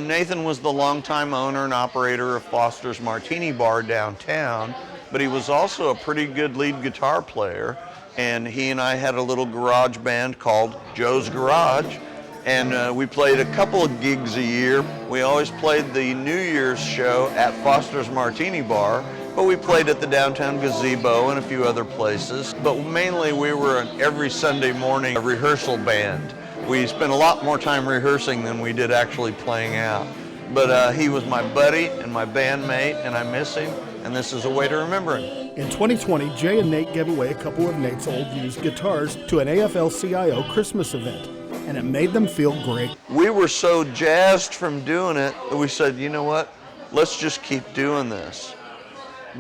Nathan was the longtime owner and operator of Foster's Martini Bar downtown, but he was also a pretty good lead guitar player. And he and I had a little garage band called Joe's Garage, and we played a couple of gigs a year. We always played the New Year's show at Foster's Martini Bar, but we played at the downtown gazebo and a few other places. But mainly we were an every Sunday morning rehearsal band. We spent a lot more time rehearsing than we did actually playing out. But he was my buddy and my bandmate, and I miss him, and this is a way to remember him. In 2020, Jay and Nate gave away a couple of Nate's old used guitars to an AFL-CIO Christmas event, and it made them feel great. We were so jazzed from doing it that we said, you know what, let's just keep doing this.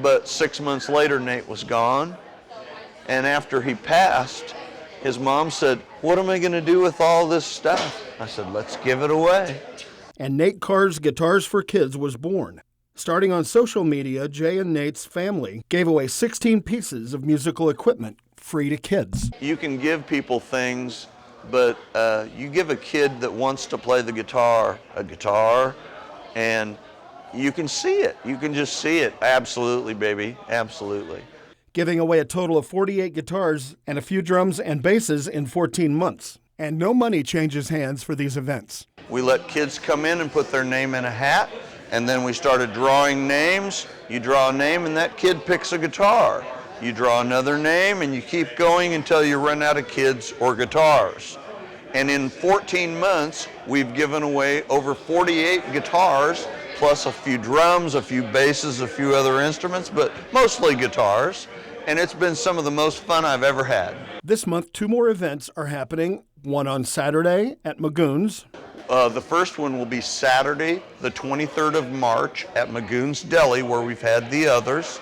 But 6 months later, Nate was gone, and after he passed, his mom said, what am I going to do with all this stuff? I said, let's give it away. And Nate Karr's Guitars for Kids was born. Starting on social media, Jay and Nate's family gave away 16 pieces of musical equipment free to kids. You can give people things, but you give a kid that wants to play the guitar a guitar, and you can see it. You can just see it. Absolutely, baby. Absolutely. Giving away a total of 48 guitars and a few drums and basses in 14 months. And no money changes hands for these events. We let kids come in and put their name in a hat, and then we started drawing names. You draw a name and that kid picks a guitar. You draw another name and you keep going until you run out of kids or guitars. And in 14 months, we've given away over 48 guitars, plus a few drums, a few basses, a few other instruments, but mostly guitars. And it's been some of the most fun I've ever had. This month, 2 more events are happening, one on Saturday at Magoon's. The first one will be Saturday, the 23rd of March at Magoon's Deli, where we've had the others.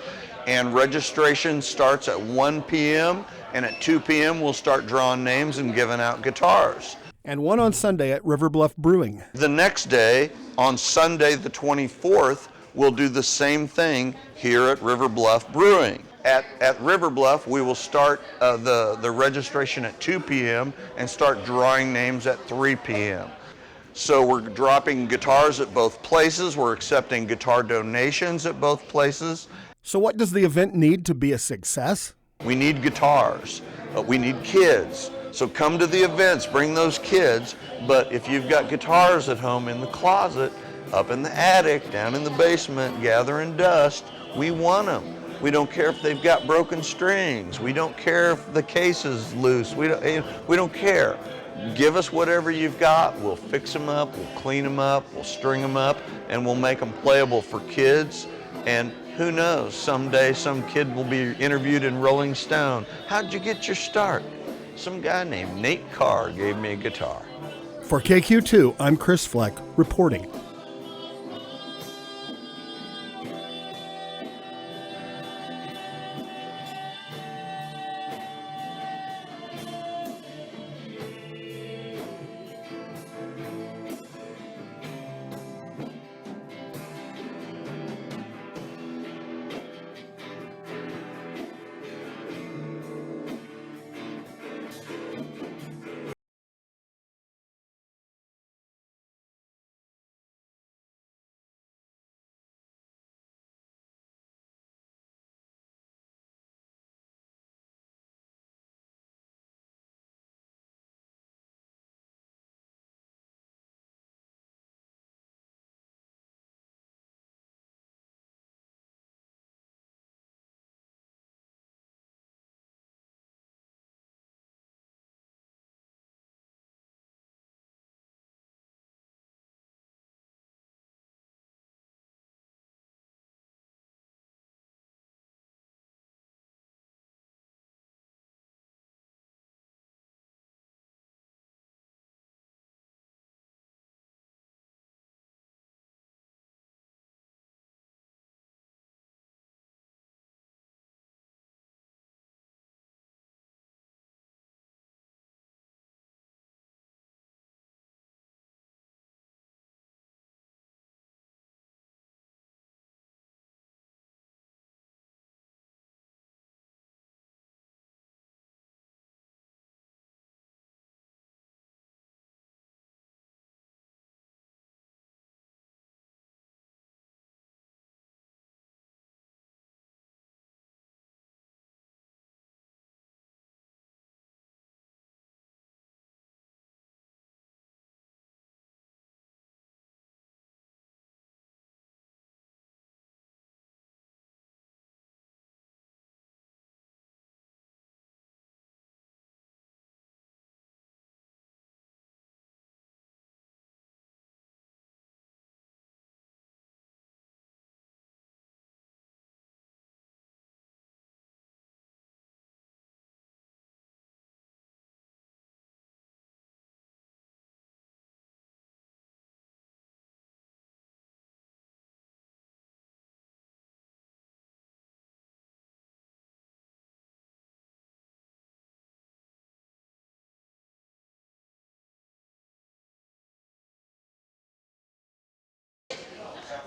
And registration starts at 1 p.m. and at 2 p.m. we'll start drawing names and giving out guitars. And one on Sunday at River Bluff Brewing. The next day, on Sunday the 24th, we'll do the same thing here at River Bluff Brewing. At River Bluff, we will start the registration at 2 p.m. and start drawing names at 3 p.m. So we're dropping guitars at both places. We're accepting guitar donations at both places. So what does the event need to be a success? We need guitars. We need kids. So come to the events, bring those kids. But if you've got guitars at home in the closet, up in the attic, down in the basement, gathering dust, we want them. We don't care if they've got broken strings. We don't care if the case is loose. We don't care. Give us whatever you've got. We'll fix them up, we'll clean them up, we'll string them up, and we'll make them playable for kids. And who knows, someday some kid will be interviewed in Rolling Stone. How'd you get your start? Some guy named Nate Karr gave me a guitar. For KQ2, I'm Chris Fleck, reporting.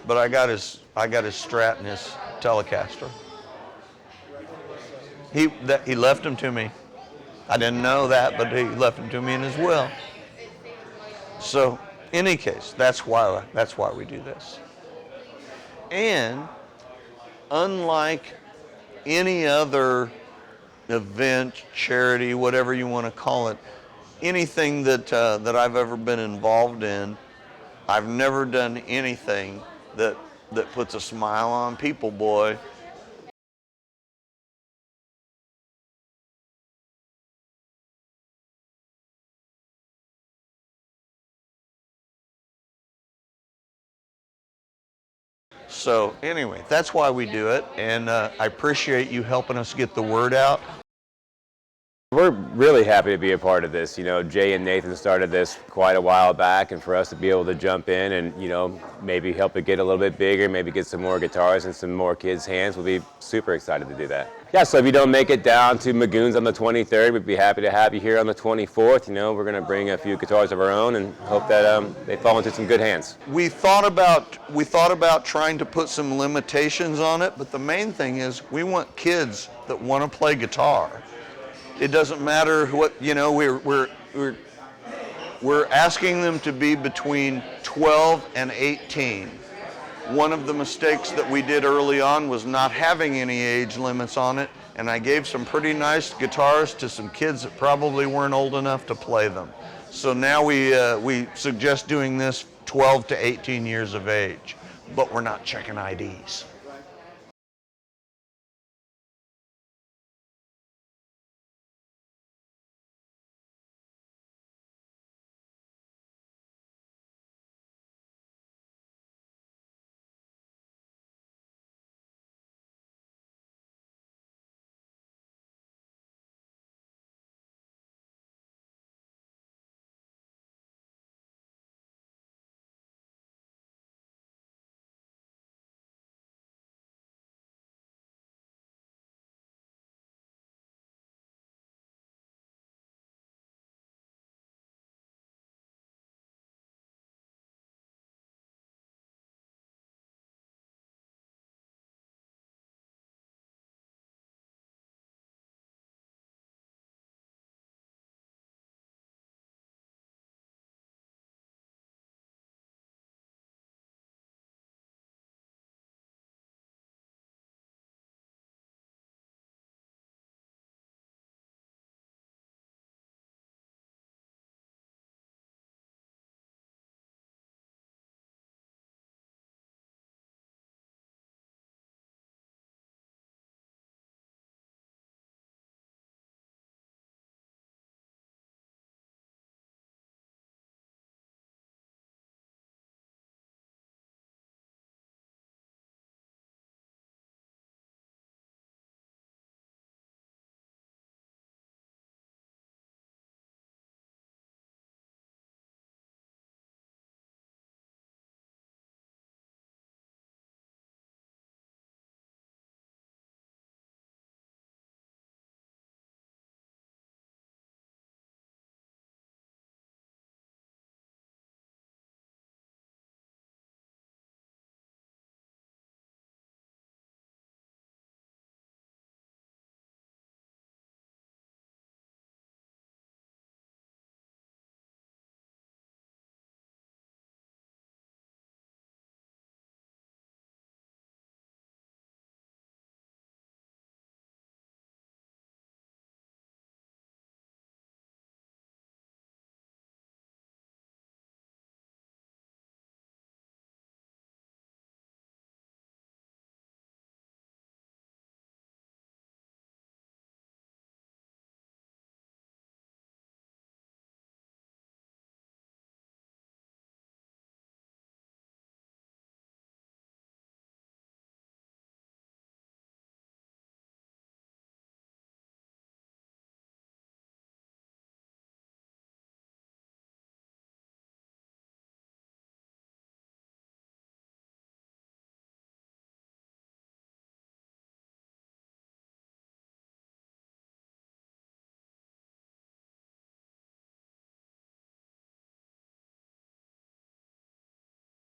but I got his Strat and his Telecaster. He left them to me. I didn't know that, but he left them to me in his will. So, in any case, that's why we do this. And unlike any other event, charity, whatever you want to call it, anything that I've ever been involved in, I've never done anything that puts a smile on people, boy. So anyway, that's why we do it, and I appreciate you helping us get the word out. We're really happy to be a part of this. You know, Jay and Nathan started this quite a while back, and for us to be able to jump in and, you know, maybe help it get a little bit bigger, maybe get some more guitars in some more kids' hands, we'll be super excited to do that. Yeah, so if you don't make it down to Magoon's on the 23rd, we'd be happy to have you here on the 24th. You know, we're going to bring a few guitars of our own and hope that they fall into some good hands. We thought about trying to put some limitations on it, but the main thing is we want kids that want to play guitar. It doesn't matter what, you know, we're asking them to be between 12 and 18. One of the mistakes that we did early on was not having any age limits on it, and I gave some pretty nice guitars to some kids that probably weren't old enough to play them. So now we suggest doing this 12 to 18 years of age, but we're not checking IDs.